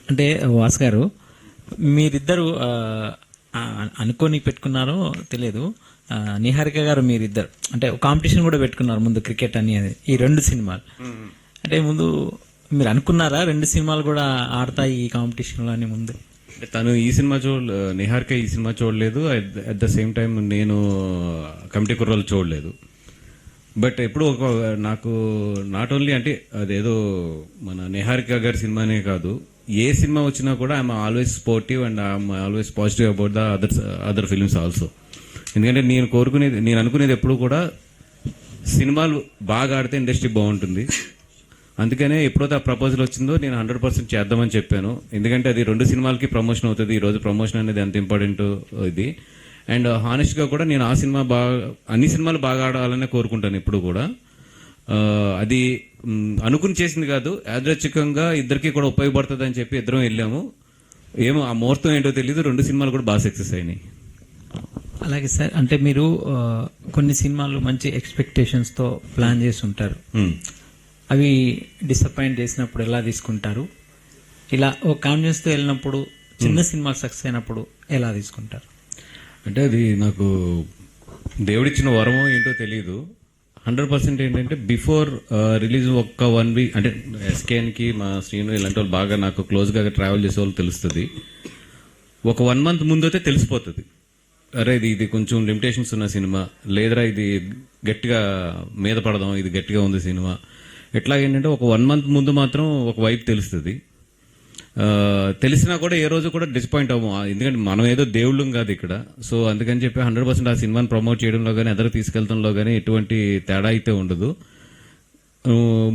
అంటే వాస్ గారు, మీరిద్దరు అనుకోని పెట్టుకున్నారో తెలియదు, నిహారిక గారు మీరిద్దరు అంటే కాంపిటీషన్ కూడా పెట్టుకున్నారు ముందు, క్రికెట్ అని అది, ఈ 2 సినిమాలు. అంటే ముందు మీరు అనుకున్నారా 2 సినిమాలు కూడా ఆడతాయి ఈ కాంపిటీషన్లో అని ముందు? తను ఈ సినిమా నిహారిక ఈ సినిమా చూడలేదు, అట్ ద సేమ్ టైం నేను కమిటీ కుర్రోలు చూడలేదు. బట్ ఎప్పుడు నాకు నాట్ ఓన్లీ అంటే అదేదో మన నిహారిక గారి సినిమానే కాదు, ఏ సినిమా వచ్చినా కూడా I'm always sportive and I'm always positive about the other films also. ఎందుకంటే నేను అనుకునేది ఎప్పుడు కూడా సినిమాలు బాగా ఆడితే ఇండస్ట్రీ బాగుంటుంది. అందుకనే ఎప్పుడైతే ఆ ప్రపోజల్ వచ్చిందో నేను 100% చేద్దామని చెప్పాను. ఎందుకంటే అది 2 సినిమాలకి ప్రమోషన్ అవుతుంది. ఈ రోజు ప్రమోషన్ అనేది ఎంత ఇంపార్టెంట్ ఇది. అండ్ హానెస్ట్గా కూడా నేను ఆ సినిమా అన్ని సినిమాలు బాగా ఆడాలనే కోరుకుంటాను ఎప్పుడు కూడా. అది అనుకుని చేసింది కాదు, యాదృచ్ఛికంగా ఇద్దరికి కూడా ఉపయోగపడుతుంది అని చెప్పి ఇద్దరం వెళ్ళాము. ఏమో ఆ ముహూర్తం ఏంటో తెలియదు, 2 సినిమాలు కూడా బాగా సక్సెస్ అయినాయి. అలాగే సార్, అంటే మీరు కొన్ని సినిమాలు మంచి ఎక్స్పెక్టేషన్స్తో ప్లాన్ చేసి ఉంటారు, అవి డిసప్పాయింట్ చేసినప్పుడు ఎలా తీసుకుంటారు? ఇలా ఒక కాన్ఫిడెన్స్తో వెళ్ళినప్పుడు చిన్న సినిమా సక్సెస్ అయినప్పుడు ఎలా తీసుకుంటారు? అంటే అది నాకు దేవుడిచ్చిన వరమో ఏంటో తెలియదు. 100% ఏంటంటే బిఫోర్ రిలీజ్ ఒక్క 1 వీక్ అంటే ఎస్కేఎన్కి మా శ్రీను ఇలాంటి వాళ్ళు బాగా నాకు క్లోజ్గా ట్రావెల్ చేసే వాళ్ళు తెలుస్తుంది. ఒక 1 మంత్ ముందు అయితే తెలిసిపోతుంది, అరే ఇది కొంచెం లిమిటేషన్స్ ఉన్న సినిమా, లేదరా ఇది గట్టిగా మీద పడదాం, ఇది గట్టిగా ఉంది సినిమా. ఎట్లాగేంటంటే ఒక 1 మంత్ ముందు మాత్రం ఒక వైపు తెలుస్తుంది. తెలిసినా కూడా ఏ రోజు కూడా డిసప్పాయింట్ అవ్వము, ఎందుకంటే మనం ఏదో దేవుళ్ళం కాదు ఇక్కడ. సో అందుకని చెప్పి 100% ఆ సినిమాని ప్రమోట్ చేయడంలో కానీ ఎదరు తీసుకెళ్తంలో కానీ ఎటువంటి తేడా అయితే ఉండదు.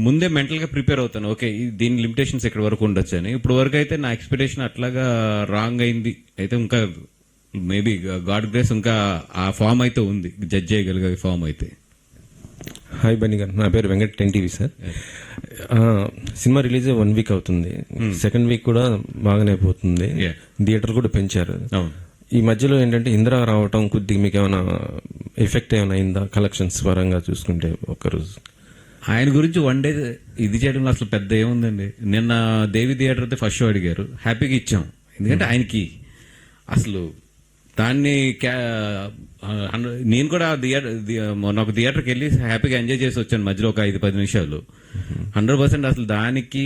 ముందే మెంటల్గా ప్రిపేర్ అవుతాను, ఓకే దీని లిమిటేషన్స్ ఎక్కడి వరకు ఉండొచ్చు అని. ఇప్పుడు వరకు అయితే నా ఎక్స్పెక్టేషన్ అట్లాగా రాంగ్ అయింది అయితే, ఇంకా మేబీ గాడ్ గ్రేస్ ఇంకా ఆ ఫామ్ అయితే ఉంది, జడ్జ్ చేయగలిగే ఫామ్ అయితే. హాయ్ బన్నీ గారు, నా పేరు Venkat 10 TV sir. Cinema release 1 week అవుతుంది, సెకండ్ వీక్ కూడా బాగానే అయిపోతుంది, థియేటర్ కూడా పెంచారు. ఈ మధ్యలో ఏంటంటే ఇందిరా రావటం కొద్దిగా మీకు ఏమైనా ఎఫెక్ట్ ఏమైనా అయిందా కలెక్షన్స్ పరంగా చూసుకుంటే? ఒక్కరోజు ఆయన గురించి 1 డే ఇది చేయడంలో అసలు పెద్ద ఏముందండి. నిన్న దేవి థియేటర్ అయితే ఫస్ట్ షో అడిగారు, హ్యాపీగా ఇచ్చాం. ఎందుకంటే ఆయనకి అసలు దాన్ని నేను కూడా నాకు థియేటర్కి వెళ్ళి హ్యాపీగా ఎంజాయ్ చేసి వచ్చాను మధ్యలో ఒక 5-10 నిమిషాలు. 100% అసలు దానికి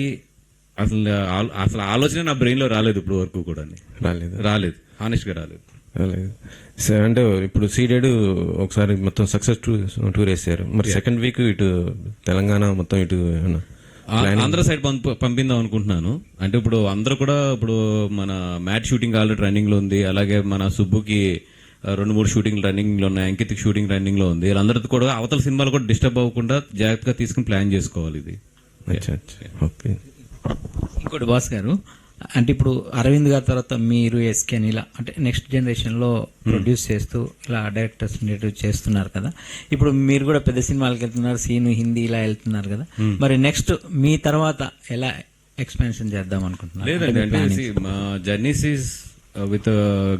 అసలు ఆలోచన నా బ్రెయిన్ లో రాలేదు ఇప్పుడు వరకు కూడా. రాలేదు హానెస్ట్ గా రాలేదు. అంటే ఇప్పుడు సీడెడ్ ఒకసారి మొత్తం సక్సెస్ టూర్ వేసారు, మరి సెకండ్ వీక్ ఇటు తెలంగాణ మొత్తం ఇటు ఆంధ్ర సైడ్ పంపిందాం అనుకుంటున్నాను. అంటే ఇప్పుడు అందరూ కూడా ఇప్పుడు మన మ్యాట్ షూటింగ్ ఆల్రెడీ రన్నింగ్ లో ఉంది, అలాగే మన సుబ్బుకి 2-3 షూటింగ్ రన్నింగ్ లో ఉన్నాయి, అంకిత్ షూటింగ్ రన్నింగ్ లో ఉంది. వీళ్ళందరితో కూడా అవతల సినిమాలు కూడా డిస్టర్బ్ అవ్వకుండా జాగ్రత్తగా తీసుకుని ప్లాన్ చేసుకోవాలి ఇది. ఇంకోటి బాస్ గారు, అంటే ఇప్పుడు అరవింద్ గారి తర్వాత మీరు ఎస్కేన్ ఇలా అంటే నెక్స్ట్ జనరేషన్లో ప్రొడ్యూస్ చేస్తూ ఇలా డైరెక్టర్స్ చేస్తున్నారు కదా, ఇప్పుడు మీరు కూడా పెద్ద సినిమాలకు వెళ్తున్నారు, సీను హిందీ ఇలా వెళ్తున్నారు కదా, మరి నెక్స్ట్ మీ తర్వాత ఎలా ఎక్స్పాన్షన్ చేద్దాం అనుకుంటున్నారు? లేదండి, మా జర్నీస్ ఈజ్ విత్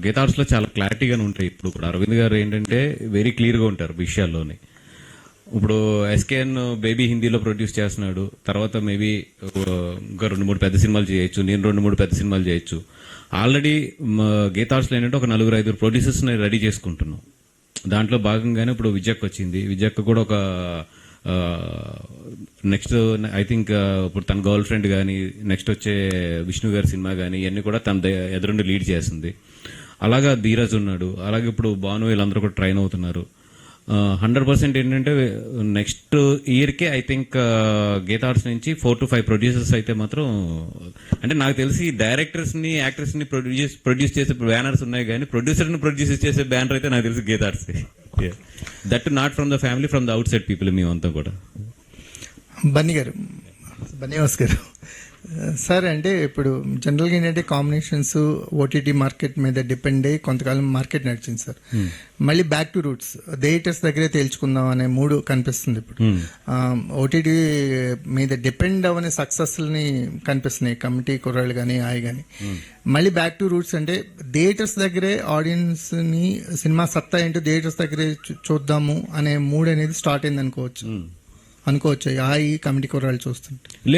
గీతార్స్ లో చాలా క్లారిటీగానే ఉంటాయి. ఇప్పుడు కూడా అరవింద్ గారు ఏంటంటే వెరీ క్లియర్ గా ఉంటారు విషయాల్లోని. ఇప్పుడు ఎస్కేఎన్ బేబీ హిందీలో ప్రొడ్యూస్ చేస్తున్నాడు, తర్వాత మేబీ ఇంకా 2-3 పెద్ద సినిమాలు చేయొచ్చు, నేను 2-3 పెద్ద సినిమాలు చేయొచ్చు. ఆల్రెడీ గీతార్స్లో ఏంటంటే ఒక 4-5 ప్రొడ్యూసర్స్ రెడీ చేసుకుంటున్నాం. దాంట్లో భాగంగానే ఇప్పుడు విజయక్ వచ్చింది. విజయక్ కూడా ఒక నెక్స్ట్ ఐ థింక్ ఇప్పుడు తన గర్ల్ ఫ్రెండ్ కానీ నెక్స్ట్ వచ్చే విష్ణు గారి సినిమా కానీ ఇవన్నీ కూడా తన ఎదురుండి లీడ్ చేస్తుంది. అలాగా ధీరజ్ ఉన్నాడు, అలాగే ఇప్పుడు భాను వీళ్ళందరూ కూడా ట్రైన్ అవుతున్నారు. 100% ఏంటంటే నెక్స్ట్ ఇయర్కే ఐ థింక్ గీతార్స్ నుంచి 4-5 ప్రొడ్యూసర్స్ అయితే మాత్రం, అంటే నాకు తెలిసి డైరెక్టర్స్ ని యాక్టర్స్ ని ప్రొడ్యూస్ చేసే బ్యానర్స్ ఉన్నాయి, కానీ ప్రొడ్యూసర్ ని ప్రొడ్యూస్ చేసే బ్యానర్ అయితే నాకు తెలిసి guitars. That not from the family, from the out side people మేమంతా కూడా. బన్నివాస్ గారు సార్, అంటే ఇప్పుడు జనరల్గా ఏంటంటే కాంబినేషన్స్ ఓటీటీ మార్కెట్ మీద డిపెండ్ అయ్యి కొంతకాలం మార్కెట్ నడిచింది సార్. మళ్ళీ బ్యాక్ టు రూట్స్, థియేటర్స్ దగ్గరే తేల్చుకుందాం అనే మూడు కనిపిస్తుంది ఇప్పుడు. ఓటీటీ మీద డిపెండ్ అవనే సక్సెస్ని కనిపిస్తున్నాయి కమిటీ కుర్రాళ్ళు కానీ ఆయి కానీ. మళ్ళీ బ్యాక్ టు రూట్స్ అంటే థియేటర్స్ దగ్గరే ఆడియన్స్ని సినిమా సత్తా ఏంటో థియేటర్స్ దగ్గరే చూద్దాము అనే మూడ్ అనేది స్టార్ట్ అయింది అనుకోవచ్చు. అనుకోవచ్చు ఈ కమిటీ కూరలు చూస్తుంటే.